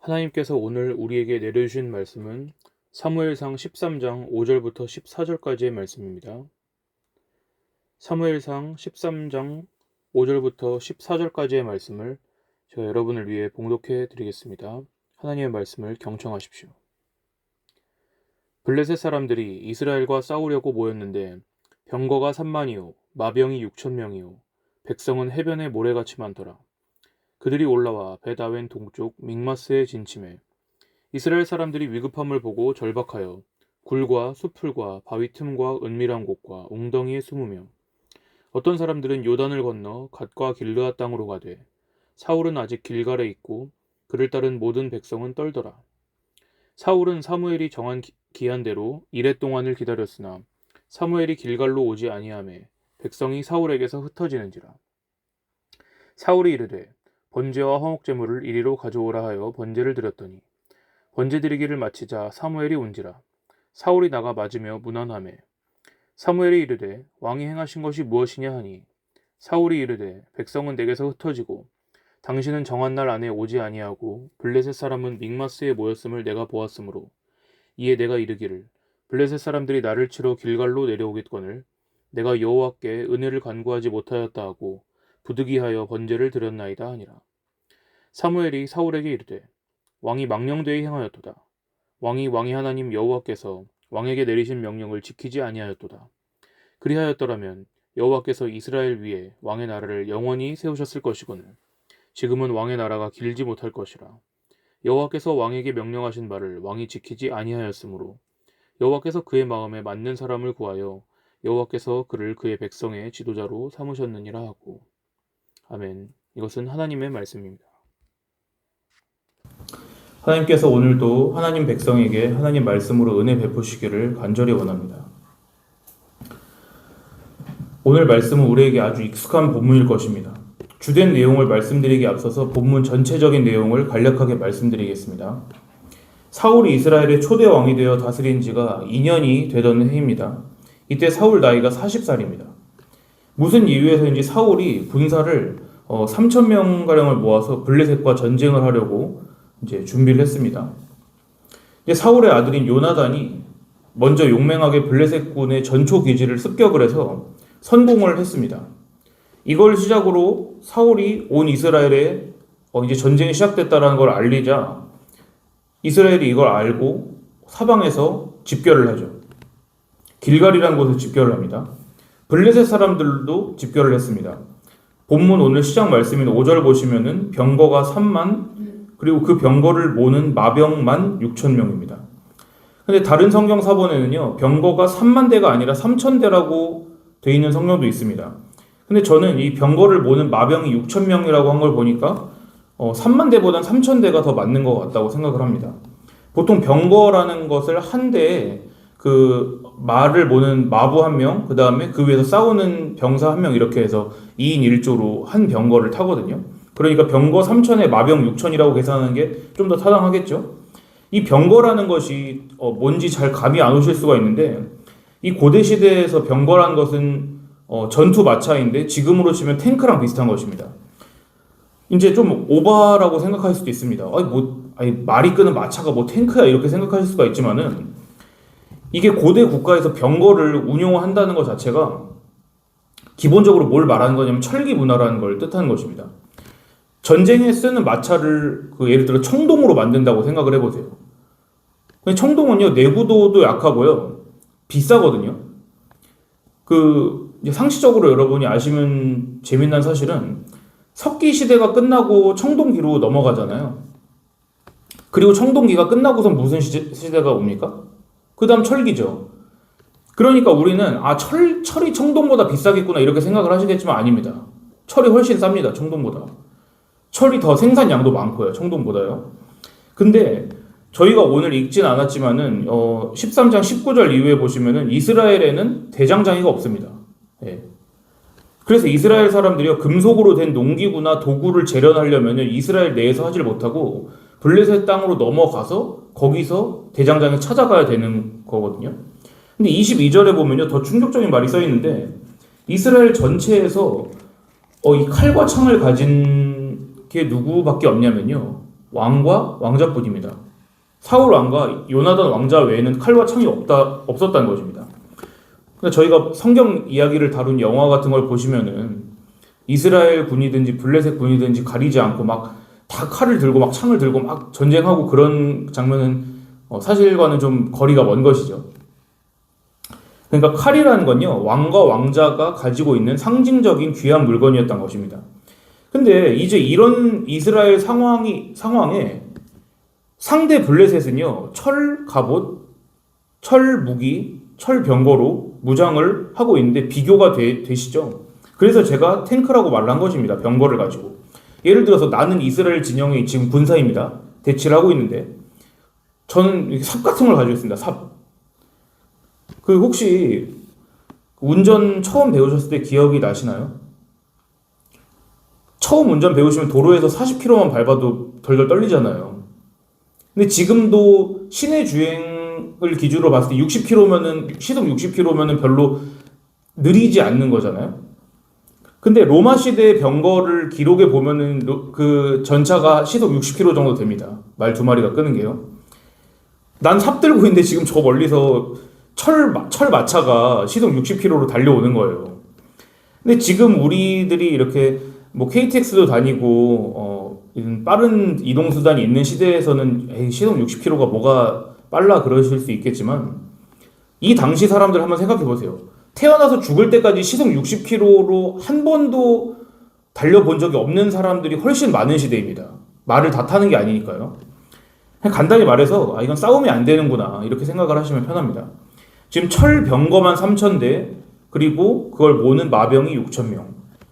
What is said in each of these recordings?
하나님께서 오늘 우리에게 내려주신 말씀은 사무엘상 13장 5절부터 14절까지의 말씀입니다. 사무엘상 13장 5절부터 14절까지의 말씀을 제가 여러분을 위해 봉독해 드리겠습니다. 하나님의 말씀을 경청하십시오. 블레셋 사람들이 이스라엘과 싸우려고 모였는데 병거가 3만이요 마병이 6,000명이요 백성은 해변에 모래같이 많더라. 그들이 올라와 벳아웬 동쪽 믹마스에 진침해 이스라엘 사람들이 위급함을 보고 절박하여 굴과 수풀과 바위 틈과 은밀한 곳과 웅덩이에 숨으며 어떤 사람들은 요단을 건너 갓과 길르앗 땅으로 가되 사울은 아직 길갈에 있고 그를 따른 모든 백성은 떨더라. 사울은 사무엘이 정한 기한대로 이레 동안을 기다렸으나 사무엘이 길갈로 오지 아니하매 백성이 사울에게서 흩어지는지라. 사울이 이르되 번제와 화목제물을 이리로 가져오라 하여 번제를 드렸더니 번제 드리기를 마치자 사무엘이 온지라. 사울이 나가 맞으며 문안하매 사무엘이 이르되 왕이 행하신 것이 무엇이냐 하니 사울이 이르되 백성은 내게서 흩어지고 당신은 정한 날 안에 오지 아니하고 블레셋 사람은 믹마스에 모였음을 내가 보았으므로 이에 내가 이르기를 블레셋 사람들이 나를 치러 길갈로 내려오겠거늘 내가 여호와께 은혜를 간구하지 못하였다 하고 부득이하여 번제를 드렸나이다 하니라. 사무엘이 사울에게 이르되 왕이 망령되이 행하였도다. 왕이 하나님 여호와께서 왕에게 내리신 명령을 지키지 아니하였도다. 그리하였더라면 여호와께서 이스라엘 위에 왕의 나라를 영원히 세우셨을 것이거늘 지금은 왕의 나라가 길지 못할 것이라. 여호와께서 왕에게 명령하신 바를 왕이 지키지 아니하였으므로 여호와께서 그의 마음에 맞는 사람을 구하여 여호와께서 그를 그의 백성의 지도자로 삼으셨느니라 하고. 아멘. 이것은 하나님의 말씀입니다. 하나님께서 오늘도 하나님 백성에게 하나님 말씀으로 은혜 베푸시기를 간절히 원합니다. 오늘 말씀은 우리에게 아주 익숙한 본문일 것입니다. 주된 내용을 말씀드리기 앞서서 본문 전체적인 내용을 간략하게 말씀드리겠습니다. 사울이 이스라엘의 초대 왕이 되어 다스린 지가 2년이 되던 해입니다. 이때 사울 나이가 40살입니다. 무슨 이유에서인지 사울이 군사를 3,000명가량을 모아서 블레셋과 전쟁을 하려고 이제 준비를 했습니다. 이제 사울의 아들인 요나단이 먼저 용맹하게 블레셋군의 전초 기지를 습격을 해서 선공을 했습니다. 이걸 시작으로 사울이 온 이스라엘에 이제 전쟁이 시작됐다는 걸 알리자 이스라엘이 이걸 알고 사방에서 집결을 하죠. 길갈이라는 곳에 집결을 합니다. 블레셋 사람들도 집결을 했습니다. 본문 오늘 시작 말씀인 5절 보시면은 병거가 3만 그리고 그 병거를 모는 마병만 6,000명입니다. 근데 다른 성경 사본에는요 병거가 3만 대가 아니라 3,000대라고 되어 있는 성경도 있습니다. 근데 저는 이 병거를 모는 마병이 6,000명이라고 한 걸 보니까 3만 대보단 3,000대가 더 맞는 것 같다고 생각을 합니다. 보통 병거라는 것을 한 대에 그 말을 모는 마부 1명, 그 다음에 그 위에서 싸우는 병사 1명 이렇게 해서 2인 1조로 한 병거를 타거든요. 그러니까 병거 3,000에 마병 6,000이라고 계산하는 게 좀 더 타당하겠죠. 이 병거라는 것이 뭔지 잘 감이 안 오실 수가 있는데 이 고대 시대에서 병거라는 것은 전투 마차인데 지금으로 치면 탱크랑 비슷한 것입니다. 이제 좀 오바라고 생각할 수도 있습니다. 말이 끄는 마차가 뭐 탱크야 이렇게 생각하실 수가 있지만은 이게 고대 국가에서 병거를 운용한다는 것 자체가 기본적으로 뭘 말하는 거냐면 철기 문화라는 걸 뜻하는 것입니다. 전쟁에 쓰는 마차를 예를 들어 청동으로 만든다고 생각을 해보세요. 청동은요 내구도도 약하고요 비싸거든요. 이제 상식적으로 여러분이 아시면 재미난 사실은 석기 시대가 끝나고 청동기로 넘어가잖아요. 그리고 청동기가 끝나고선 무슨 시대가 옵니까? 그 다음 철기죠. 그러니까 우리는 철이 청동보다 비싸겠구나 이렇게 생각을 하시겠지만 아닙니다. 철이 훨씬 쌉니다. 청동보다. 철이 더 생산량도 많고요. 청동보다요. 근데 저희가 오늘 읽진 않았지만은 13장 19절 이후에 보시면은 이스라엘에는 대장장이가 없습니다. 예. 그래서 이스라엘 사람들이 금속으로 된 농기구나 도구를 재련하려면은 이스라엘 내에서 하질 못하고 블레셋 땅으로 넘어가서 거기서 대장장을 찾아가야 되는 거거든요. 근데 22절에 보면요 더 충격적인 말이 써 있는데 이스라엘 전체에서 이 칼과 창을 가진 게 누구밖에 없냐면요 왕과 왕자뿐입니다. 사울 왕과 요나단 왕자 외에는 칼과 창이 없었다는 것입니다. 근데 저희가 성경 이야기를 다룬 영화 같은 걸 보시면은 이스라엘 군이든지 블레셋 군이든지 가리지 않고 막 다 칼을 들고 막 창을 들고 막 전쟁하고 그런 장면은 사실과는 좀 거리가 먼 것이죠. 그러니까 칼이라는 건요, 왕과 왕자가 가지고 있는 상징적인 귀한 물건이었던 것입니다. 근데 이제 이런 이스라엘 상황에 상대 블레셋은요, 철 갑옷, 철 무기, 철 병거로 무장을 하고 있는데 비교가 되시죠? 그래서 제가 탱크라고 말을 한 것입니다. 병거를 가지고. 예를 들어서 나는 이스라엘 진영의 지금 군사입니다. 대치를 하고 있는데 저는 삽 같은 걸 가지고 있습니다. 삽. 그 혹시 운전 처음 배우셨을 때 기억이 나시나요? 처음 운전 배우시면 도로에서 40km만 밟아도 덜덜 떨리잖아요. 근데 지금도 시내 주행을 기준으로 봤을 때 60km면은 시속 60km면은 별로 느리지 않는 거잖아요. 근데 로마 시대의 병거를 기록에 보면은 그 전차가 시속 60km 정도 됩니다. 말 두 마리가 끄는 게요. 난 삽 들고 있는데 지금 저 멀리서 철 마차가 시속 60km로 달려오는 거예요. 근데 지금 우리들이 이렇게 뭐 KTX도 다니고 빠른 이동 수단이 있는 시대에서는 시속 60km가 뭐가 빨라 그러실 수 있겠지만 이 당시 사람들 한번 생각해 보세요. 태어나서 죽을 때까지 시속 60km로 한 번도 달려본 적이 없는 사람들이 훨씬 많은 시대입니다. 말을 다 타는 게 아니니까요. 간단히 말해서 이건 싸우면 안 되는구나 이렇게 생각을 하시면 편합니다. 지금 철 병거만 3,000대 그리고 그걸 모는 마병이 6,000명.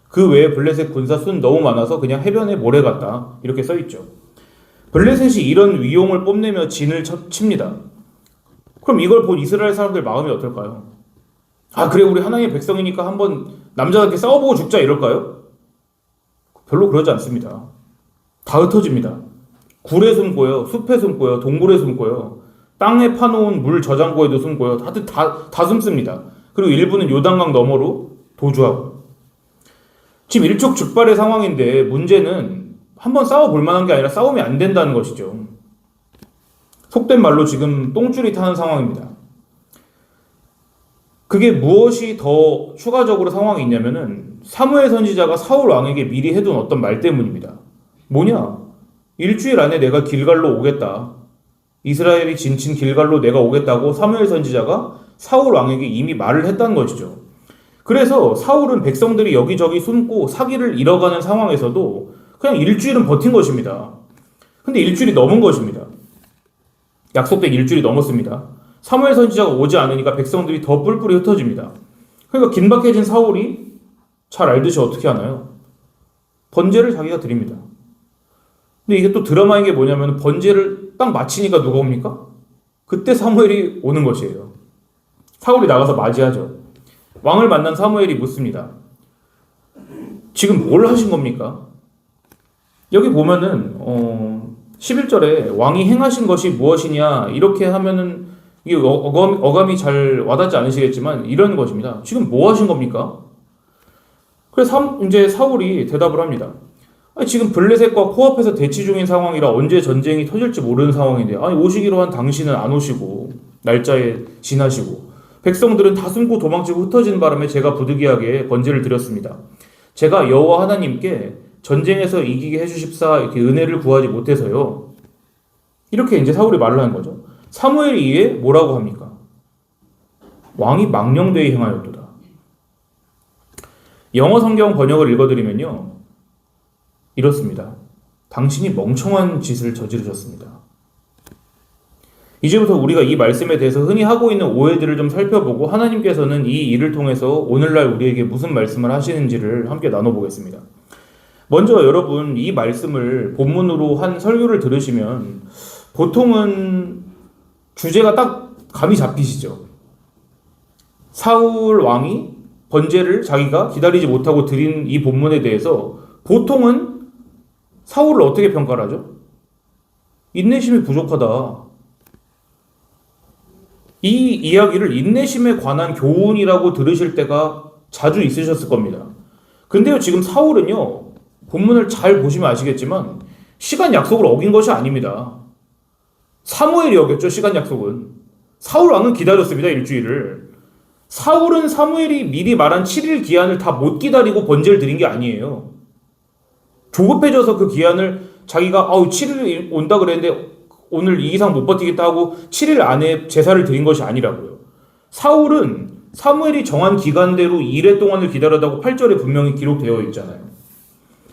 그 외에 블레셋 군사 수는 너무 많아서 그냥 해변에 모래 같다 이렇게 써있죠. 블레셋이 이런 위용을 뽐내며 진을 칩니다. 그럼 이걸 본 이스라엘 사람들 마음이 어떨까요? 그래 우리 하나님의 백성이니까 한번 남자답게 싸워보고 죽자 이럴까요? 별로 그러지 않습니다. 다 흩어집니다. 굴에 숨고요, 숲에 숨고요, 동굴에 숨고요, 땅에 파놓은 물 저장고에도 숨고요. 다들 다 숨습니다. 그리고 일부는 요단강 너머로 도주하고. 지금 일촉즉발의 상황인데 문제는 한번 싸워볼 만한 게 아니라 싸우면 안 된다는 것이죠. 속된 말로 지금 똥줄이 타는 상황입니다. 그게 무엇이 더 추가적으로 상황이 있냐면은 사무엘 선지자가 사울 왕에게 미리 해둔 어떤 말 때문입니다. 뭐냐? 일주일 안에 내가 길갈로 오겠다. 이스라엘이 진친 길갈로 내가 오겠다고 사무엘 선지자가 사울 왕에게 이미 말을 했다는 것이죠. 그래서 사울은 백성들이 여기저기 숨고 사기를 잃어가는 상황에서도 그냥 일주일은 버틴 것입니다. 근데 일주일이 넘은 것입니다. 약속된 일주일이 넘었습니다. 사무엘 선지자가 오지 않으니까 백성들이 더 뿔뿔이 흩어집니다. 그러니까 긴박해진 사울이 잘 알듯이 어떻게 하나요? 번제를 자기가 드립니다. 근데 이게 또 드라마인 게 뭐냐면 번제를 딱 마치니까 누가 옵니까? 그때 사무엘이 오는 것이에요. 사울이 나가서 맞이하죠. 왕을 만난 사무엘이 묻습니다. 지금 뭘 하신 겁니까? 여기 보면은 11절에 왕이 행하신 것이 무엇이냐 이렇게 하면은 이게 어감이 잘 와닿지 않으시겠지만 이런 것입니다. 지금 뭐 하신 겁니까? 그래서 이제 사울이 대답을 합니다. 지금 블레셋과 코앞에서 대치 중인 상황이라 언제 전쟁이 터질지 모르는 상황인데 오시기로 한 당신은 안 오시고 날짜에 지나시고 백성들은 다 숨고 도망치고 흩어진 바람에 제가 부득이하게 번제를 드렸습니다. 제가 여호와 하나님께 전쟁에서 이기게 해주십사 이렇게 은혜를 구하지 못해서요. 이렇게 이제 사울이 말을 하는 거죠. 사무엘이 이에 뭐라고 합니까? 왕이 망령되이 행하였도다. 영어 성경 번역을 읽어드리면요. 이렇습니다. 당신이 멍청한 짓을 저지르셨습니다. 이제부터 우리가 이 말씀에 대해서 흔히 하고 있는 오해들을 좀 살펴보고 하나님께서는 이 일을 통해서 오늘날 우리에게 무슨 말씀을 하시는지를 함께 나눠보겠습니다. 먼저 여러분 이 말씀을 본문으로 한 설교를 들으시면 보통은 주제가 딱 감이 잡히시죠. 사울 왕이 번제를 자기가 기다리지 못하고 드린 이 본문에 대해서 보통은 사울을 어떻게 평가를 하죠? 인내심이 부족하다. 이 이야기를 인내심에 관한 교훈이라고 들으실 때가 자주 있으셨을 겁니다. 근데요, 지금 사울은요, 본문을 잘 보시면 아시겠지만 시간 약속을 어긴 것이 아닙니다. 사무엘이 어겼죠, 시간 약속은. 사울 왕은 기다렸습니다, 일주일을. 사울은 사무엘이 미리 말한 7일 기한을 다 못 기다리고 번제를 드린 게 아니에요. 조급해져서 그 기한을 자기가 7일 온다 그랬는데 오늘 이 이상 못 버티겠다 하고 7일 안에 제사를 드린 것이 아니라고요. 사울은 사무엘이 정한 기간대로 2일 동안을 기다렸다고 8절에 분명히 기록되어 있잖아요.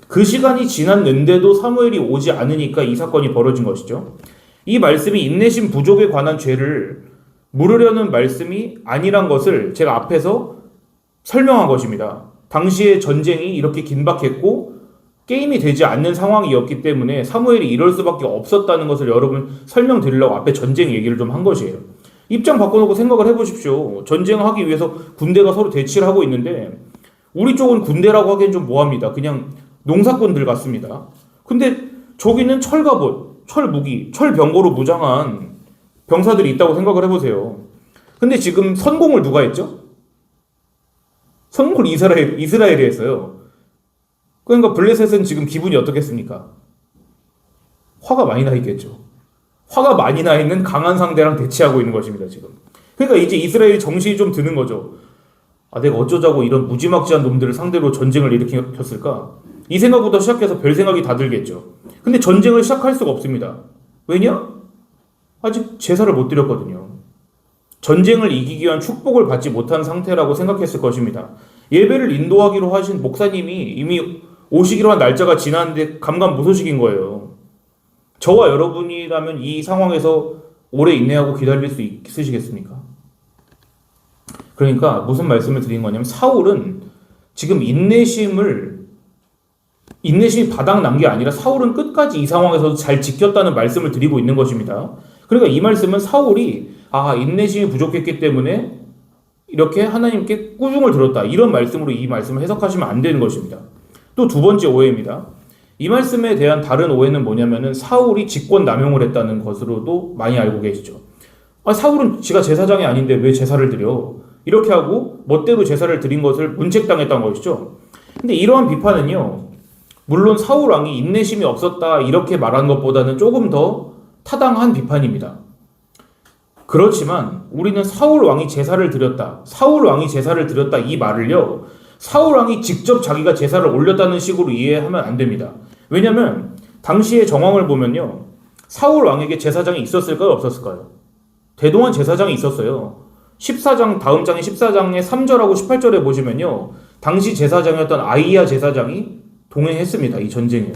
그 시간이 지났는데도 사무엘이 오지 않으니까 이 사건이 벌어진 것이죠. 이 말씀이 인내심 부족에 관한 죄를 물으려는 말씀이 아니란 것을 제가 앞에서 설명한 것입니다. 당시에 전쟁이 이렇게 긴박했고 게임이 되지 않는 상황이었기 때문에 사무엘이 이럴 수밖에 없었다는 것을 여러분 설명드리려고 앞에 전쟁 얘기를 좀 한 것이에요. 입장 바꿔놓고 생각을 해보십시오. 전쟁하기 위해서 군대가 서로 대치를 하고 있는데 우리 쪽은 군대라고 하기엔 좀 뭐합니다. 그냥 농사꾼들 같습니다. 근데 저기는 철갑옷, 철무기, 철병거로 무장한 병사들이 있다고 생각을 해보세요. 근데 지금 선공을 누가 했죠? 선공을 이스라엘이 했어요. 그러니까 블레셋은 지금 기분이 어떻겠습니까? 화가 많이 나 있겠죠. 화가 많이 나 있는 강한 상대랑 대치하고 있는 것입니다, 지금. 그러니까 이제 이스라엘이 정신이 좀 드는 거죠. 내가 어쩌자고 이런 무지막지한 놈들을 상대로 전쟁을 일으켰을까? 이 생각부터 시작해서 별 생각이 다 들겠죠. 근데 전쟁을 시작할 수가 없습니다. 왜냐? 아직 제사를 못 드렸거든요. 전쟁을 이기기 위한 축복을 받지 못한 상태라고 생각했을 것입니다. 예배를 인도하기로 하신 목사님이 이미 오시기로 한 날짜가 지났는데 감감무소식인 거예요. 저와 여러분이라면 이 상황에서 오래 인내하고 기다릴 수 있으시겠습니까? 그러니까 무슨 말씀을 드린 거냐면 사울은 지금 인내심이 바닥난 게 아니라 사울은 끝까지 이 상황에서도 잘 지켰다는 말씀을 드리고 있는 것입니다. 그러니까 이 말씀은 사울이 인내심이 부족했기 때문에 이렇게 하나님께 꾸중을 들었다. 이런 말씀으로 이 말씀을 해석하시면 안 되는 것입니다. 또 두 번째 오해입니다. 이 말씀에 대한 다른 오해는 뭐냐면은 사울이 직권 남용을 했다는 것으로도 많이 알고 계시죠. 사울은 지가 제사장이 아닌데 왜 제사를 드려? 이렇게 하고 멋대로 제사를 드린 것을 문책당했다는 것이죠. 근데 이러한 비판은요. 물론 사울 왕이 인내심이 없었다 이렇게 말하는 것보다는 조금 더 타당한 비판입니다. 그렇지만 우리는 사울 왕이 제사를 드렸다 이 말을요. 사울 왕이 직접 자기가 제사를 올렸다는 식으로 이해하면 안 됩니다. 왜냐하면 당시의 정황을 보면요. 사울 왕에게 제사장이 있었을까요? 없었을까요? 대동한 제사장이 있었어요. 14장 다음 장의 14장의 3절하고 18절에 보시면요. 당시 제사장이었던 아이야 제사장이 동행했습니다. 이 전쟁에요.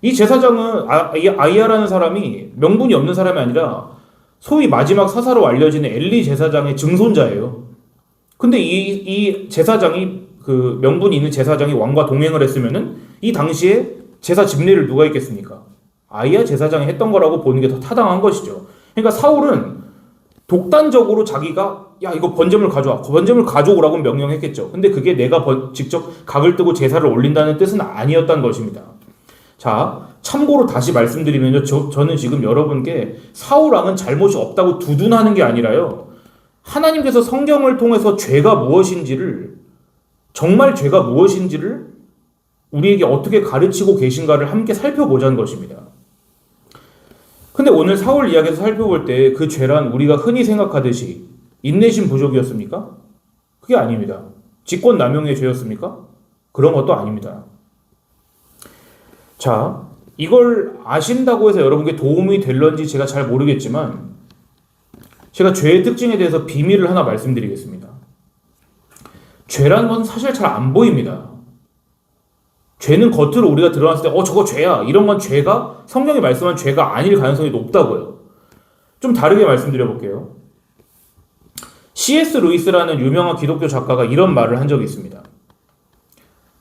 이 제사장은 아이야라는 사람이 명분이 없는 사람이 아니라 소위 마지막 사사로 알려지는 엘리 제사장의 증손자예요. 근데 이 제사장이 그 명분이 있는 제사장이 왕과 동행을 했으면은 이 당시에 제사 집례를 누가 했겠습니까? 아이야 제사장이 했던 거라고 보는 게 더 타당한 것이죠. 그러니까 사울은 독단적으로 자기가 이거 번제물 가져오라고 명령했겠죠. 근데 그게 내가 직접 각을 뜨고 제사를 올린다는 뜻은 아니었다는 것입니다. 자, 참고로 다시 말씀드리면요. 저는 지금 여러분께 사울 왕은 잘못이 없다고 두둔하는 게 아니라요. 하나님께서 성경을 통해서 정말 죄가 무엇인지를 우리에게 어떻게 가르치고 계신가를 함께 살펴보자는 것입니다. 근데 오늘 사울 이야기에서 살펴볼 때 그 죄란 우리가 흔히 생각하듯이 인내심 부족이었습니까? 그게 아닙니다. 직권 남용의 죄였습니까? 그런 것도 아닙니다. 자, 이걸 아신다고 해서 여러분께 도움이 될런지 제가 잘 모르겠지만 제가 죄의 특징에 대해서 비밀을 하나 말씀드리겠습니다. 죄라는 건 사실 잘 안 보입니다. 죄는 겉으로 우리가 드러났을 때 저거 죄야. 이런 건 죄가 성경이 말씀한 죄가 아닐 가능성이 높다고요. 좀 다르게 말씀드려 볼게요. C.S. 루이스라는 유명한 기독교 작가가 이런 말을 한 적이 있습니다.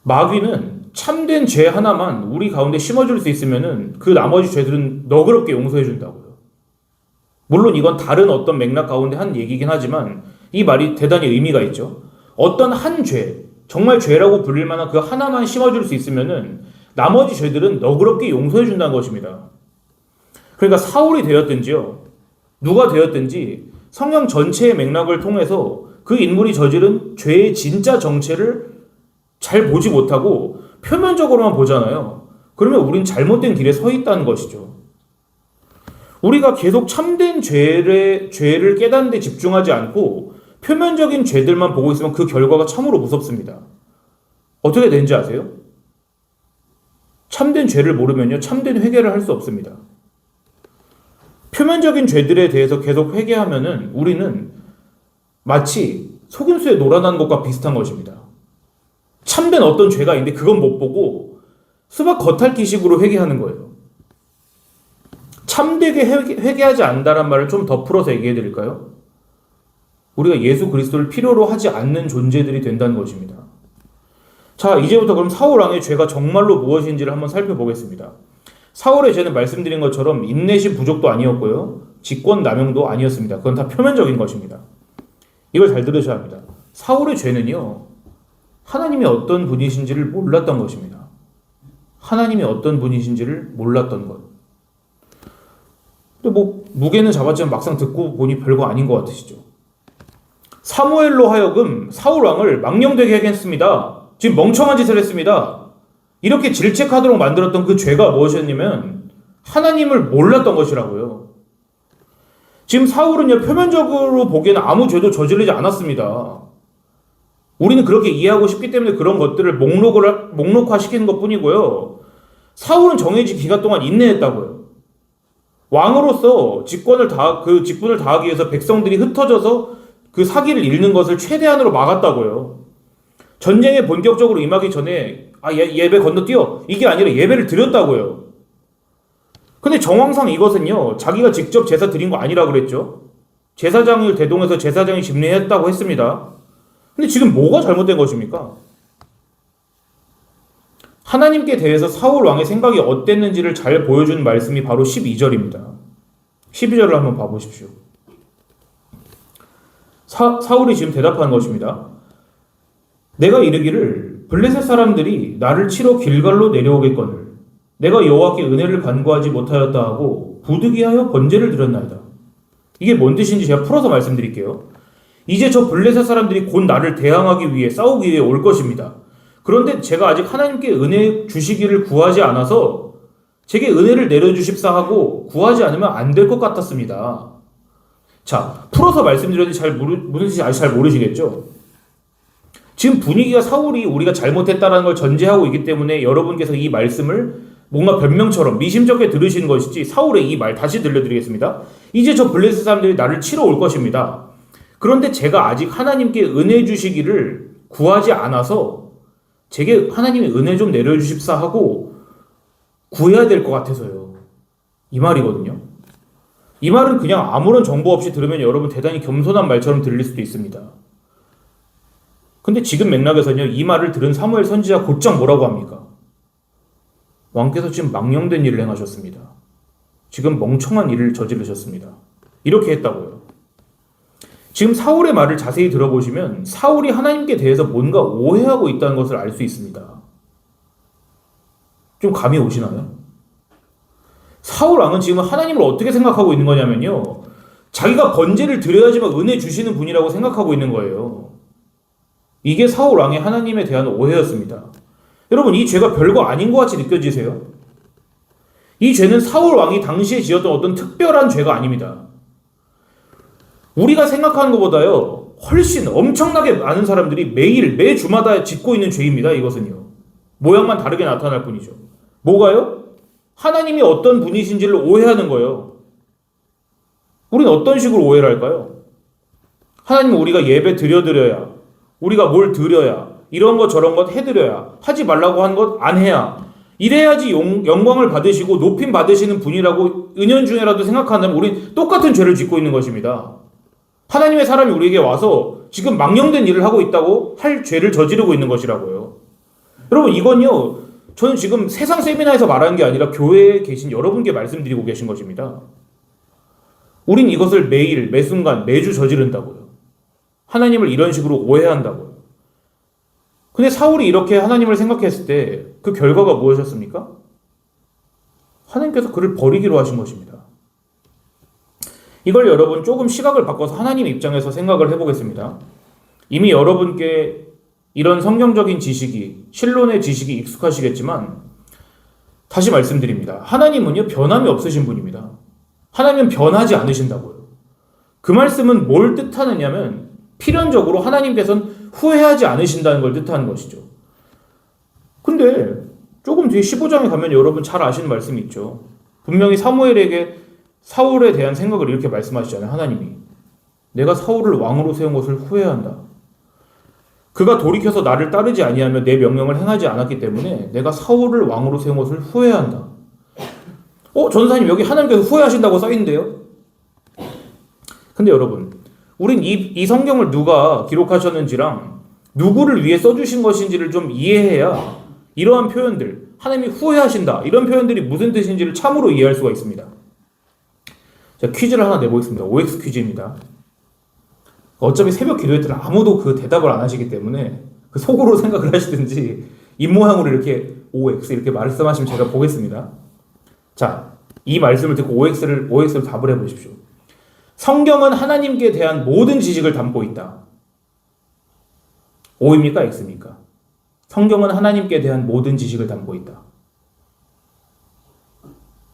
마귀는 참된 죄 하나만 우리 가운데 심어줄 수 있으면은 그 나머지 죄들은 너그럽게 용서해 준다고요. 물론 이건 다른 어떤 맥락 가운데 한 얘기긴 하지만 이 말이 대단히 의미가 있죠. 어떤 한 죄, 정말 죄라고 불릴 만한 그 하나만 심어줄 수 있으면은 나머지 죄들은 너그럽게 용서해 준다는 것입니다. 그러니까 사울이 되었든지요, 누가 되었든지 성경 전체의 맥락을 통해서 그 인물이 저지른 죄의 진짜 정체를 잘 보지 못하고 표면적으로만 보잖아요. 그러면 우린 잘못된 길에 서 있다는 것이죠. 우리가 계속 참된 죄를 깨닫는 데 집중하지 않고 표면적인 죄들만 보고 있으면 그 결과가 참으로 무섭습니다. 어떻게 되는지 아세요? 참된 죄를 모르면요, 참된 회개를 할 수 없습니다. 표면적인 죄들에 대해서 계속 회개하면은 우리는 마치 속임수에 놀아나는 것과 비슷한 것입니다. 참된 어떤 죄가 있는데 그건 못 보고 수박 겉핥기식으로 회개하는 거예요. 참되게 회개하지 않는다는 말을 좀 더 풀어서 얘기해 드릴까요? 우리가 예수 그리스도를 필요로 하지 않는 존재들이 된다는 것입니다. 자, 이제부터 그럼 사울 왕의 죄가 정말로 무엇인지를 한번 살펴보겠습니다. 사울의 죄는 말씀드린 것처럼 인내심 부족도 아니었고요, 직권 남용도 아니었습니다. 그건 다 표면적인 것입니다. 이걸 잘 들으셔야 합니다. 사울의 죄는요, 하나님이 어떤 분이신지를 몰랐던 것입니다. 하나님이 어떤 분이신지를 몰랐던 것. 근데 무게는 잡았지만 막상 듣고 보니 별거 아닌 것 같으시죠? 사무엘로 하여금 사울 왕을 망령되게 하겠습니다. 지금 멍청한 짓을 했습니다. 이렇게 질책하도록 만들었던 그 죄가 무엇이었냐면 하나님을 몰랐던 것이라고요. 지금 사울은요, 표면적으로 보기에는 아무 죄도 저지르지 않았습니다. 우리는 그렇게 이해하고 싶기 때문에 그런 것들을 목록화시키는 것 뿐이고요. 사울은 정해진 기간 동안 인내했다고요. 왕으로서 직분을 다하기 위해서 백성들이 흩어져서 그 사기를 잃는 것을 최대한으로 막았다고요. 전쟁에 본격적으로 임하기 전에 예배 건너뛰어, 이게 아니라 예배를 드렸다고요. 근데 정황상 이것은요, 자기가 직접 제사 드린 거 아니라 그랬죠. 제사장을 대동해서 제사장이 집례했다고 했습니다. 근데 지금 뭐가 잘못된 것입니까? 하나님께 대해서 사울 왕의 생각이 어땠는지를 잘 보여준 말씀이 바로 12절입니다. 12절을 한번 봐보십시오. 사울이 지금 대답하는 것입니다. 내가 이르기를 블레셋 사람들이 나를 치러 길갈로 내려오겠거늘 내가 여호와께 은혜를 간구하지 못하였다 하고 부득이하여 번제를 드렸나이다. 이게 뭔 뜻인지 제가 풀어서 말씀드릴게요. 이제 저 블레셋 사람들이 곧 나를 대항하기 위해 싸우기 위해 올 것입니다. 그런데 제가 아직 하나님께 은혜 주시기를 구하지 않아서 제게 은혜를 내려주십사 하고 구하지 않으면 안 될 것 같았습니다. 자, 풀어서 말씀드렸는데 무슨 뜻인지 아직 잘 모르시겠죠? 지금 분위기가 사울이 우리가 잘못했다는 걸 전제하고 있기 때문에 여러분께서 이 말씀을 뭔가 변명처럼 미심쩍게 들으시는 것이지, 사울의 이 말 다시 들려드리겠습니다. 이제 저 블레셋 사람들이 나를 치러 올 것입니다. 그런데 제가 아직 하나님께 은혜 주시기를 구하지 않아서 제게 하나님이 은혜 좀 내려주십사 하고 구해야 될 것 같아서요. 이 말이거든요. 이 말은 그냥 아무런 정보 없이 들으면 여러분 대단히 겸손한 말처럼 들릴 수도 있습니다. 근데 지금 맥락에서는요, 이 말을 들은 사무엘 선지자 곧장 뭐라고 합니까? 왕께서 지금 망령된 일을 행하셨습니다. 지금 멍청한 일을 저지르셨습니다. 이렇게 했다고요. 지금 사울의 말을 자세히 들어보시면 사울이 하나님께 대해서 뭔가 오해하고 있다는 것을 알 수 있습니다. 좀 감이 오시나요? 사울 왕은 지금 하나님을 어떻게 생각하고 있는 거냐면요, 자기가 번제를 드려야지만 은혜 주시는 분이라고 생각하고 있는 거예요. 이게 사울 왕의 하나님에 대한 오해였습니다. 여러분, 이 죄가 별거 아닌 것 같이 느껴지세요? 이 죄는 사울 왕이 당시에 지었던 어떤 특별한 죄가 아닙니다. 우리가 생각하는 것보다요, 훨씬 엄청나게 많은 사람들이 매주마다 짓고 있는 죄입니다. 이것은요, 모양만 다르게 나타날 뿐이죠. 뭐가요? 하나님이 어떤 분이신지를 오해하는 거예요. 우리는 어떤 식으로 오해를 할까요? 하나님은 우리가 예배 드려야, 우리가 뭘 드려야, 이런 것 저런 것 해드려야, 하지 말라고 한 것 안 해야, 이래야지 영광을 받으시고 높임 받으시는 분이라고 은연중에라도 생각한다면 우린 똑같은 죄를 짓고 있는 것입니다. 하나님의 사람이 우리에게 와서 지금 망령된 일을 하고 있다고 할 죄를 저지르고 있는 것이라고요. 여러분, 이건요, 저는 지금 세상 세미나에서 말하는 게 아니라 교회에 계신 여러분께 말씀드리고 계신 것입니다. 우린 이것을 매일, 매순간, 매주 저지른다고요. 하나님을 이런 식으로 오해한다고요. 근데 사울이 이렇게 하나님을 생각했을 때 그 결과가 무엇이었습니까? 하나님께서 그를 버리기로 하신 것입니다. 이걸 여러분 조금 시각을 바꿔서 하나님 입장에서 생각을 해보겠습니다. 이미 여러분께 이런 성경적인 지식이, 신론의 지식이 익숙하시겠지만 다시 말씀드립니다. 하나님은요, 변함이 없으신 분입니다. 하나님은 변하지 않으신다고요. 그 말씀은 뭘 뜻하느냐면 필연적으로 하나님께서는 후회하지 않으신다는 걸 뜻하는 것이죠. 근데 조금 뒤에 15장에 가면 여러분 잘 아시는 말씀이 있죠. 분명히 사무엘에게 사울에 대한 생각을 이렇게 말씀하시잖아요. 하나님이 내가 사울을 왕으로 세운 것을 후회한다. 그가 돌이켜서 나를 따르지 아니하며 내 명령을 행하지 않았기 때문에 내가 사울을 왕으로 세운 것을 후회한다. 전사님 여기 하나님께서 후회하신다고 써있는데요. 근데 여러분 우린 이 성경을 누가 기록하셨는지랑 누구를 위해 써주신 것인지를 좀 이해해야 이러한 표현들, 하나님이 후회하신다 이런 표현들이 무슨 뜻인지를 참으로 이해할 수가 있습니다. 자, 퀴즈를 하나 내보겠습니다. OX 퀴즈입니다. 어차피 새벽 기도회 때는 아무도 그 대답을 안 하시기 때문에 그 속으로 생각을 하시든지 입모양으로 이렇게 OX 이렇게 말씀하시면 제가 보겠습니다. 자, 이 말씀을 듣고 OX를 답을 해보십시오. 성경은 하나님께 대한 모든 지식을 담고 있다. O입니까? X입니까? 성경은 하나님께 대한 모든 지식을 담고 있다.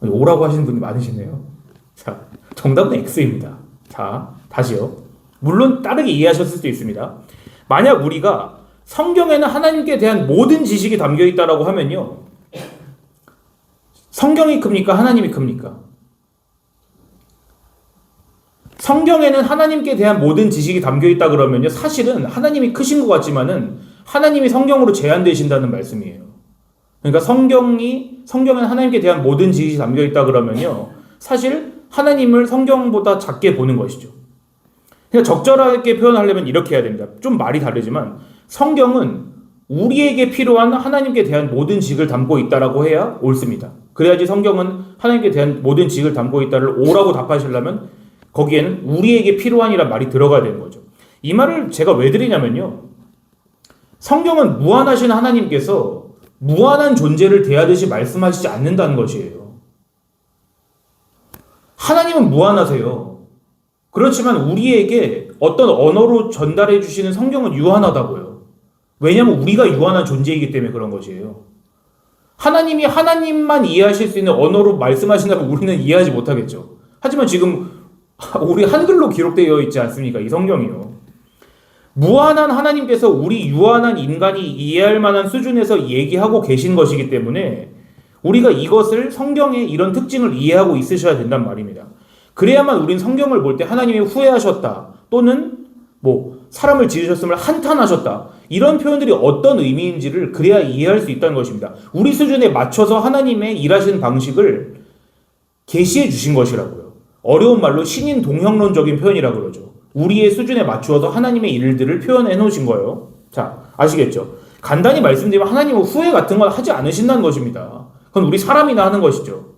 O라고 하시는 분이 많으시네요. 자, 정답은 X입니다. 자, 다시요. 물론 다르게 이해하셨을 수도 있습니다. 만약 우리가 성경에는 하나님께 대한 모든 지식이 담겨 있다라고 하면요. 성경이 큽니까? 하나님이 큽니까? 성경에는 하나님께 대한 모든 지식이 담겨 있다 그러면요. 사실은 하나님이 크신 것 같지만은 하나님이 성경으로 제한되신다는 말씀이에요. 그러니까 성경에는 하나님께 대한 모든 지식이 담겨 있다 그러면요. 사실 하나님을 성경보다 작게 보는 것이죠. 그러니까 적절하게 표현하려면 이렇게 해야 됩니다. 좀 말이 다르지만 성경은 우리에게 필요한 하나님께 대한 모든 지식을 담고 있다라고 해야 옳습니다. 그래야지 성경은 하나님께 대한 모든 지식을 담고 있다를 O라고 답하시려면 거기에는 우리에게 필요한이란 말이 들어가야 되는 거죠. 이 말을 제가 왜 드리냐면요. 성경은 무한하신 하나님께서 무한한 존재를 대하듯이 말씀하시지 않는다는 것이에요. 하나님은 무한하세요. 그렇지만 우리에게 어떤 언어로 전달해 주시는 성경은 유한하다고요. 왜냐하면 우리가 유한한 존재이기 때문에 그런 것이에요. 하나님이 하나님만 이해하실 수 있는 언어로 말씀하신다면 우리는 이해하지 못하겠죠. 하지만 지금 우리 한글로 기록되어 있지 않습니까? 이 성경이요. 무한한 하나님께서 우리 유한한 인간이 이해할 만한 수준에서 얘기하고 계신 것이기 때문에 우리가 이것을 성경의 이런 특징을 이해하고 있으셔야 된단 말입니다. 그래야만 우린 성경을 볼 때 하나님이 후회하셨다 또는 사람을 지으셨음을 한탄하셨다 이런 표현들이 어떤 의미인지를 그래야 이해할 수 있다는 것입니다. 우리 수준에 맞춰서 하나님의 일하시는 방식을 계시해 주신 것이라고요. 어려운 말로 신인 동형론적인 표현이라고 그러죠. 우리의 수준에 맞추어서 하나님의 일들을 표현해 놓으신 거예요. 자, 아시겠죠? 간단히 말씀드리면 하나님은 후회 같은 건 하지 않으신다는 것입니다. 그건 우리 사람이나 하는 것이죠.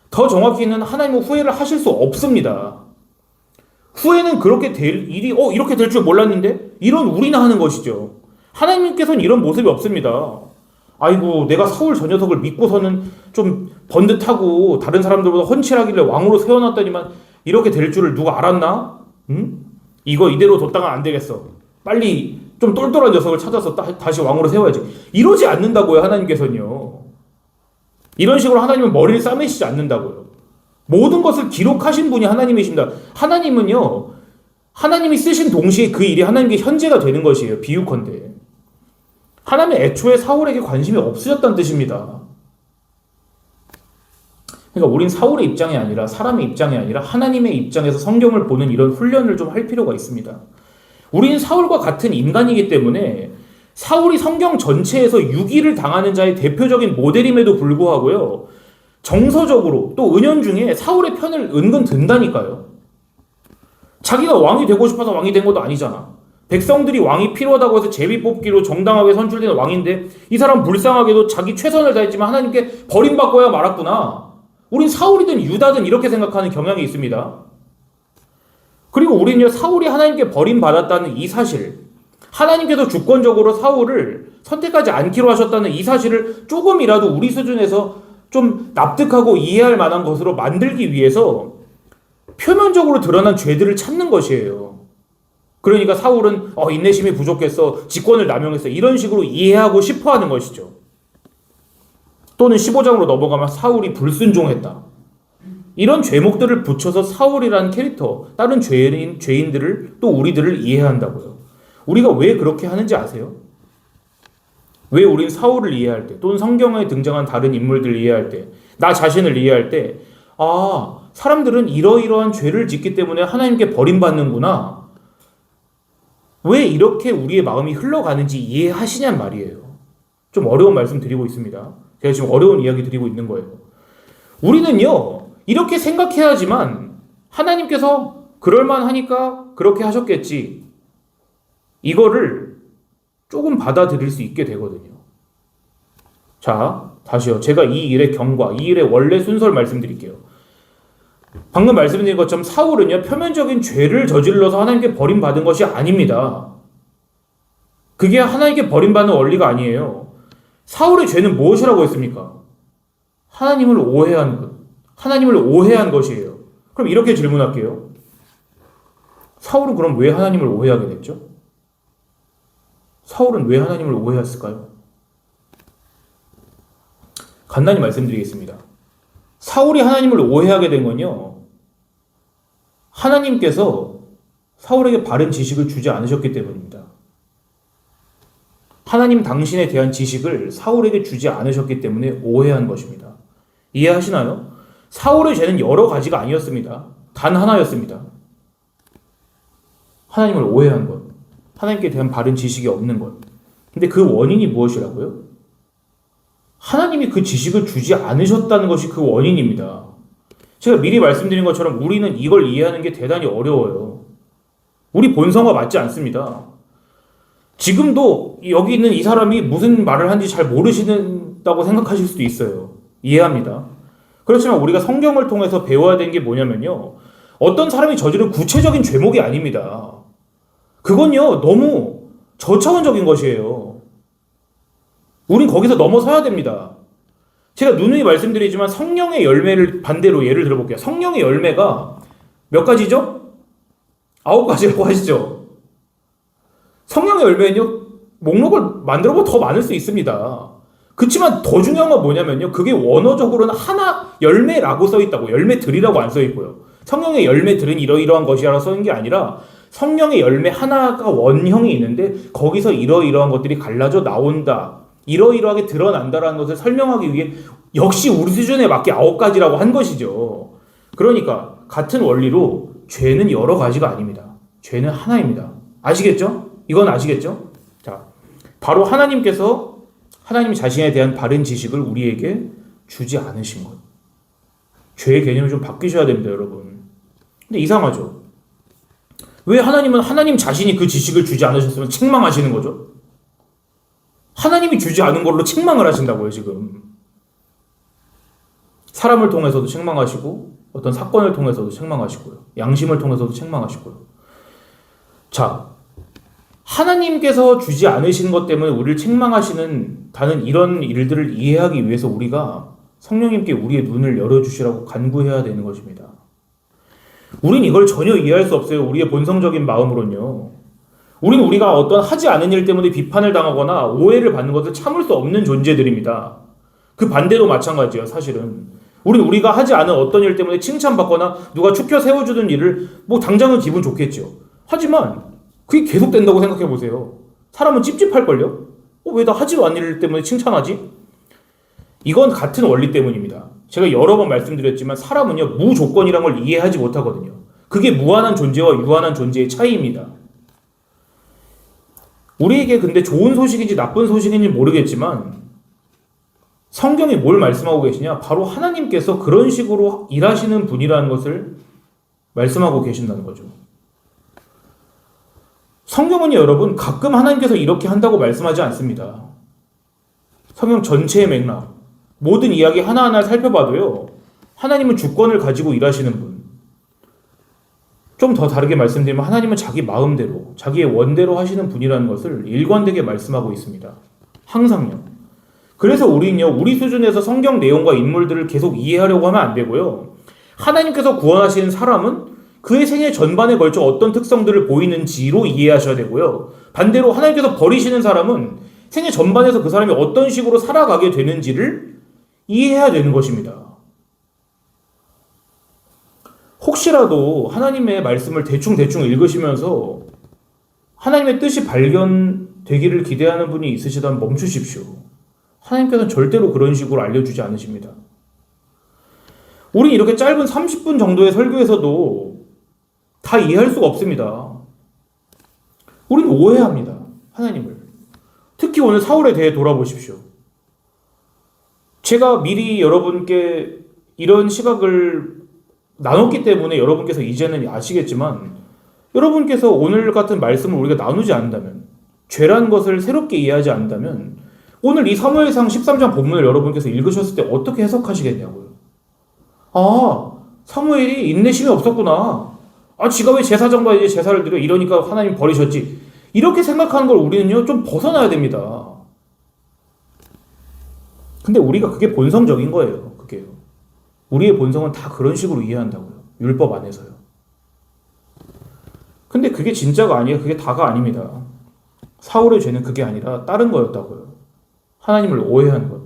더 정확히는 하나님은 후회를 하실 수 없습니다. 후회는 그렇게 될 일이 이렇게 될 줄 몰랐는데 이런 우리나 하는 것이죠. 하나님께서는 이런 모습이 없습니다. 아이고 내가 사울 저 녀석을 믿고서는 좀 번듯하고 다른 사람들보다 헌칠하길래 왕으로 세워놨더니만 이렇게 될 줄을 누가 알았나? 응? 이거 이대로 뒀다가 안 되겠어. 빨리 좀 똘똘한 녀석을 찾아서 다시 왕으로 세워야지. 이러지 않는다고요. 하나님께서는요. 이런 식으로 하나님은 머리를 싸매시지 않는다고요. 모든 것을 기록하신 분이 하나님이십니다. 하나님은요. 하나님이 쓰신 동시에 그 일이 하나님께 현재가 되는 것이에요. 비유컨대. 하나님은 애초에 사울에게 관심이 없으셨다는 뜻입니다. 그러니까 우린 사울의 입장이 아니라 사람의 입장이 아니라 하나님의 입장에서 성경을 보는 이런 훈련을 좀 할 필요가 있습니다. 우린 사울과 같은 인간이기 때문에 사울이 성경 전체에서 유기를 당하는 자의 대표적인 모델임에도 불구하고요. 정서적으로 또 은연중에 사울의 편을 은근 든다니까요. 자기가 왕이 되고 싶어서 왕이 된 것도 아니잖아. 백성들이 왕이 필요하다고 해서 제비 뽑기로 정당하게 선출된 왕인데 이 사람 불쌍하게도 자기 최선을 다했지만 하나님께 버림받고야 말았구나. 우린 사울이든 유다든 이렇게 생각하는 경향이 있습니다. 그리고 우리는 사울이 하나님께 버림받았다는 이 사실, 하나님께서 주권적으로 사울을 선택하지 않기로 하셨다는 이 사실을 조금이라도 우리 수준에서 좀 납득하고 이해할 만한 것으로 만들기 위해서 표면적으로 드러난 죄들을 찾는 것이에요. 그러니까 사울은 인내심이 부족했어, 직권을 남용했어 이런 식으로 이해하고 싶어하는 것이죠. 또는 15장으로 넘어가면 사울이 불순종했다. 이런 죄목들을 붙여서 사울이라는 캐릭터, 다른 죄인들을 또 우리들을 이해한다고요. 우리가 왜 그렇게 하는지 아세요? 왜 우린 사울을 이해할 때, 또는 성경에 등장한 다른 인물들을 이해할 때, 나 자신을 이해할 때, 사람들은 이러이러한 죄를 짓기 때문에 하나님께 버림받는구나. 왜 이렇게 우리의 마음이 흘러가는지 이해하시냔 말이에요. 좀 어려운 말씀 드리고 있습니다. 제가 지금 어려운 이야기 드리고 있는 거예요. 우리는요, 이렇게 생각해야지만 하나님께서 그럴만하니까 그렇게 하셨겠지. 이거를 조금 받아들일 수 있게 되거든요. 자, 다시요. 제가 이 일의 경과, 이 일의 원래 순서를 말씀드릴게요. 방금 말씀드린 것처럼 사울은요, 표면적인 죄를 저질러서 하나님께 버림받은 것이 아닙니다. 그게 하나님께 버림받는 원리가 아니에요. 사울의 죄는 무엇이라고 했습니까? 하나님을 오해한 것. 하나님을 오해한 것이에요. 그럼 이렇게 질문할게요. 사울은 그럼 왜 하나님을 오해하게 됐죠? 사울은 왜 하나님을 오해했을까요? 간단히 말씀드리겠습니다. 사울이 하나님을 오해하게 된 건요, 하나님께서 사울에게 바른 지식을 주지 않으셨기 때문입니다. 하나님 당신에 대한 지식을 사울에게 주지 않으셨기 때문에 오해한 것입니다. 이해하시나요? 사울의 죄는 여러 가지가 아니었습니다. 단 하나였습니다. 하나님을 오해한 것. 하나님께 대한 바른 지식이 없는 것. 근데 그 원인이 무엇이라고요? 하나님이 그 지식을 주지 않으셨다는 것이 그 원인입니다. 제가 미리 말씀드린 것처럼 우리는 이걸 이해하는 게 대단히 어려워요. 우리 본성과 맞지 않습니다. 지금도 여기 있는 이 사람이 무슨 말을 하는지 잘 모르시다고 생각하실 수도 있어요. 이해합니다. 그렇지만 우리가 성경을 통해서 배워야 되는 게 뭐냐면요, 어떤 사람이 저지른 구체적인 죄목이 아닙니다. 그건요, 너무 저차원적인 것이에요. 우린 거기서 넘어서야 됩니다. 제가 누누이 말씀드리지만 성령의 열매를 반대로 예를 들어볼게요. 성령의 열매가 몇 가지죠? 9가지라고 하시죠. 성령의 열매는요, 목록을 만들어보면 더 많을 수 있습니다. 그렇지만 더 중요한 건 뭐냐면요, 그게 원어적으로는 하나 열매라고 써있다고, 열매들이라고 안 써있고요. 성령의 열매들은 이러이러한 것이라고 써있는 게 아니라 성령의 열매 하나가 원형이 있는데 거기서 이러이러한 것들이 갈라져 나온다, 이러이러하게 드러난다라는 것을 설명하기 위해 역시 우리 수준에 맞게 9가지라고 한 것이죠. 그러니까 같은 원리로 죄는 여러 가지가 아닙니다. 죄는 하나입니다. 아시겠죠? 이건 아시겠죠? 자, 바로 하나님께서 하나님 자신에 대한 바른 지식을 우리에게 주지 않으신 것. 죄의 개념이 좀 바뀌셔야 됩니다, 여러분. 근데 이상하죠? 왜 하나님은 하나님 자신이 그 지식을 주지 않으셨으면 책망하시는 거죠? 하나님이 주지 않은 걸로 책망을 하신다고요, 지금. 사람을 통해서도 책망하시고, 어떤 사건을 통해서도 책망하시고요. 양심을 통해서도 책망하시고요. 자, 하나님께서 주지 않으신 것 때문에 우리를 책망하시는 다른 이런 일들을 이해하기 위해서 우리가 성령님께 우리의 눈을 열어주시라고 간구해야 되는 것입니다. 우린 이걸 전혀 이해할 수 없어요. 우리의 본성적인 마음으로는요. 우리가 어떤 하지 않은 일 때문에 비판을 당하거나 오해를 받는 것을 참을 수 없는 존재들입니다. 그 반대로 마찬가지예요, 사실은. 우리가 하지 않은 어떤 일 때문에 칭찬받거나 누가 축켜 세워주는 일을 당장은 기분 좋겠죠. 하지만 그게 계속된다고 생각해 보세요. 사람은 찝찝할걸요? 왜 나 하지도 않은 일 때문에 칭찬하지? 이건 같은 원리 때문입니다. 제가 여러 번 말씀드렸지만 사람은요, 무조건이란 걸 이해하지 못하거든요. 그게 무한한 존재와 유한한 존재의 차이입니다. 우리에게 근데 좋은 소식인지 나쁜 소식인지 모르겠지만 성경이 뭘 말씀하고 계시냐? 바로 하나님께서 그런 식으로 일하시는 분이라는 것을 말씀하고 계신다는 거죠. 성경은요, 여러분, 가끔 하나님께서 이렇게 한다고 말씀하지 않습니다. 성경 전체의 맥락, 모든 이야기 하나하나 살펴봐도요, 하나님은 주권을 가지고 일하시는 분. 좀 더 다르게 말씀드리면 하나님은 자기 마음대로, 자기의 원대로 하시는 분이라는 것을 일관되게 말씀하고 있습니다. 항상요. 그래서 우리는요, 우리 수준에서 성경 내용과 인물들을 계속 이해하려고 하면 안 되고요. 하나님께서 구원하시는 사람은 그의 생애 전반에 걸쳐 어떤 특성들을 보이는지로 이해하셔야 되고요. 반대로 하나님께서 버리시는 사람은 생애 전반에서 그 사람이 어떤 식으로 살아가게 되는지를 이해해야 되는 것입니다. 혹시라도 하나님의 말씀을 대충 읽으시면서 하나님의 뜻이 발견되기를 기대하는 분이 있으시다면 멈추십시오. 하나님께서는 절대로 그런 식으로 알려주지 않으십니다. 우리 이렇게 짧은 30분 정도의 설교에서도 다 이해할 수가 없습니다. 우리는 오해합니다. 하나님을. 특히 오늘 사울에 대해 돌아보십시오. 제가 미리 여러분께 이런 시각을 나눴기 때문에 여러분께서 이제는 아시겠지만, 여러분께서 오늘 같은 말씀을 우리가 나누지 않는다면, 죄란 것을 새롭게 이해하지 않는다면, 오늘 이 사무엘상 13장 본문을 여러분께서 읽으셨을 때 어떻게 해석하시겠냐고요. 아, 사무엘이 인내심이 없었구나. 아, 지가 왜 제사장과 이제 제사를 드려? 이러니까 하나님 버리셨지. 이렇게 생각하는 걸 우리는요, 좀 벗어나야 됩니다. 근데 우리가 그게 본성적인 거예요. 그게요. 우리의 본성은 다 그런 식으로 이해한다고요. 율법 안에서요. 근데 그게 진짜가 아니에요. 그게 다가 아닙니다. 사울의 죄는 그게 아니라 다른 거였다고요. 하나님을 오해한 것.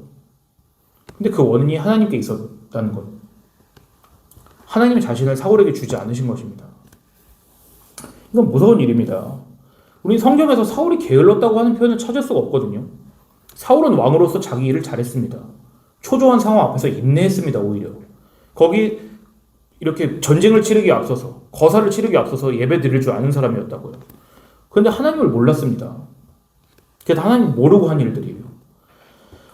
근데 그 원인이 하나님께 있었다는 것. 하나님의 자신을 사울에게 주지 않으신 것입니다. 이건 무서운 일입니다. 우리 성경에서 사울이 게을렀다고 하는 표현을 찾을 수가 없거든요. 사울은 왕으로서 자기 일을 잘했습니다. 초조한 상황 앞에서 인내했습니다. 오히려 거기 이렇게 전쟁을 치르기에 앞서서, 거사를 치르기에 앞서서 예배 드릴 줄 아는 사람이었다고요. 그런데 하나님을 몰랐습니다. 그게 다 하나님 모르고 한 일들이에요.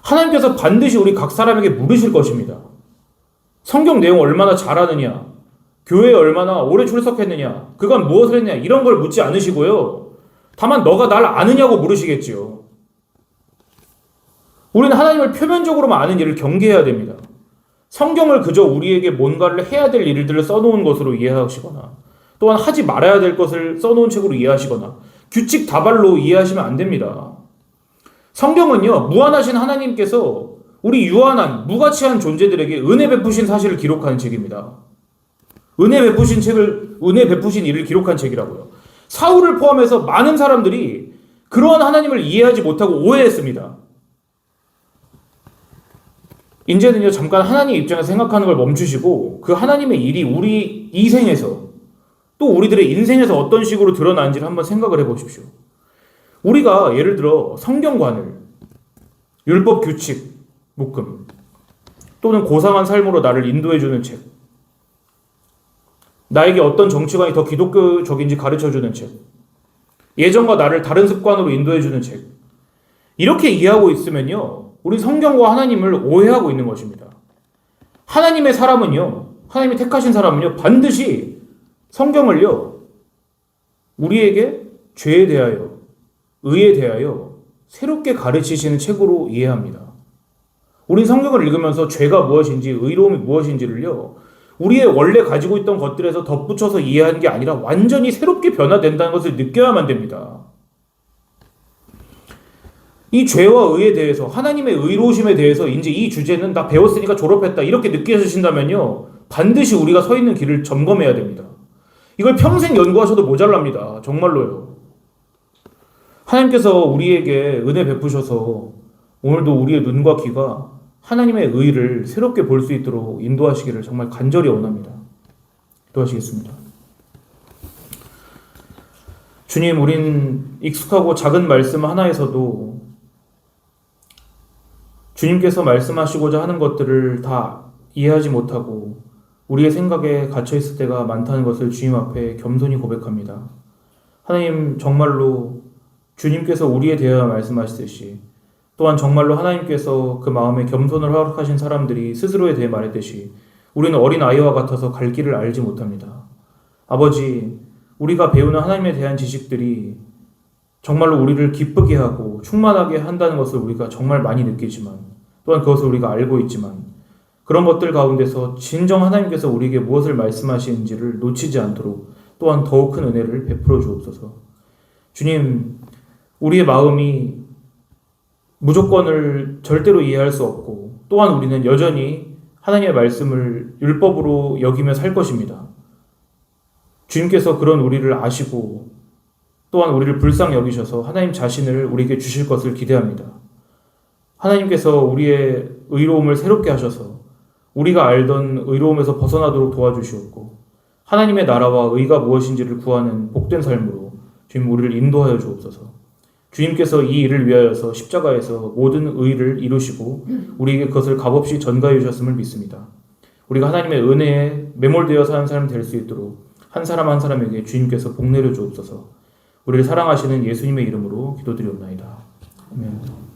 하나님께서 반드시 우리 각 사람에게 물으실 것입니다. 성경 내용 얼마나 잘하느냐, 교회에 얼마나 오래 출석했느냐, 그간 무엇을 했느냐, 이런 걸 묻지 않으시고요. 다만 너가 날 아느냐고 물으시겠지요. 우리는 하나님을 표면적으로만 아는 일을 경계해야 됩니다. 성경을 그저 우리에게 뭔가를 해야 될 일들을 써놓은 것으로 이해하시거나, 또한 하지 말아야 될 것을 써놓은 책으로 이해하시거나, 규칙 다발로 이해하시면 안 됩니다. 성경은요, 무한하신 하나님께서 우리 유한한, 무가치한 존재들에게 은혜 베푸신 사실을 기록하는 책입니다. 은혜 베푸신 일을 기록한 책이라고요. 사울을 포함해서 많은 사람들이 그러한 하나님을 이해하지 못하고 오해했습니다. 이제는요, 잠깐 하나님 입장에서 생각하는 걸 멈추시고 그 하나님의 일이 우리 이 생에서, 또 우리들의 인생에서 어떤 식으로 드러나는지를 한번 생각을 해보십시오. 우리가 예를 들어 성경관을, 율법 규칙 묶음, 또는 고상한 삶으로 나를 인도해주는 책, 나에게 어떤 정치관이 더 기독교적인지 가르쳐주는 책, 예전과 나를 다른 습관으로 인도해주는 책, 이렇게 이해하고 있으면요, 우리 성경과 하나님을 오해하고 있는 것입니다. 하나님의 사람은요, 하나님이 택하신 사람은요, 반드시 성경을요, 우리에게 죄에 대하여, 의에 대하여 새롭게 가르치시는 책으로 이해합니다. 우린 성경을 읽으면서 죄가 무엇인지, 의로움이 무엇인지를요, 우리의 원래 가지고 있던 것들에서 덧붙여서 이해하는 게 아니라 완전히 새롭게 변화된다는 것을 느껴야만 됩니다. 이 죄와 의에 대해서, 하나님의 의로우심에 대해서 이제 이 주제는 나 배웠으니까 졸업했다, 이렇게 느껴지신다면요, 반드시 우리가 서 있는 길을 점검해야 됩니다. 이걸 평생 연구하셔도 모자랍니다. 정말로요. 하나님께서 우리에게 은혜 베푸셔서 오늘도 우리의 눈과 귀가 하나님의 의를 새롭게 볼 수 있도록 인도하시기를 정말 간절히 원합니다. 기도하시겠습니다. 주님, 우린 익숙하고 작은 말씀 하나에서도 주님께서 말씀하시고자 하는 것들을 다 이해하지 못하고 우리의 생각에 갇혀있을 때가 많다는 것을 주님 앞에 겸손히 고백합니다. 하나님, 정말로 주님께서 우리에 대하여 말씀하시듯이, 또한 정말로 하나님께서 그 마음에 겸손을 허락하신 사람들이 스스로에 대해 말했듯이 우리는 어린 아이와 같아서 갈 길을 알지 못합니다. 아버지, 우리가 배우는 하나님에 대한 지식들이 정말로 우리를 기쁘게 하고 충만하게 한다는 것을 우리가 정말 많이 느끼지만, 또한 그것을 우리가 알고 있지만, 그런 것들 가운데서 진정 하나님께서 우리에게 무엇을 말씀하시는지를 놓치지 않도록 또한 더욱 큰 은혜를 베풀어 주옵소서. 주님, 우리의 마음이 무조건을 절대로 이해할 수 없고, 또한 우리는 여전히 하나님의 말씀을 율법으로 여기며 살 것입니다. 주님께서 그런 우리를 아시고 또한 우리를 불쌍히 여기셔서 하나님 자신을 우리에게 주실 것을 기대합니다. 하나님께서 우리의 의로움을 새롭게 하셔서 우리가 알던 의로움에서 벗어나도록 도와주시옵고 하나님의 나라와 의가 무엇인지를 구하는 복된 삶으로 주님 우리를 인도하여 주옵소서. 주님께서 이 일을 위하여서 십자가에서 모든 의를 이루시고 우리에게 그것을 값없이 전가해 주셨음을 믿습니다. 우리가 하나님의 은혜에 매몰되어 사는 사람 될 수 있도록 한 사람 한 사람에게 주님께서 복 내려 주옵소서. 우리를 사랑하시는 예수님의 이름으로 기도드리옵나이다. 아멘.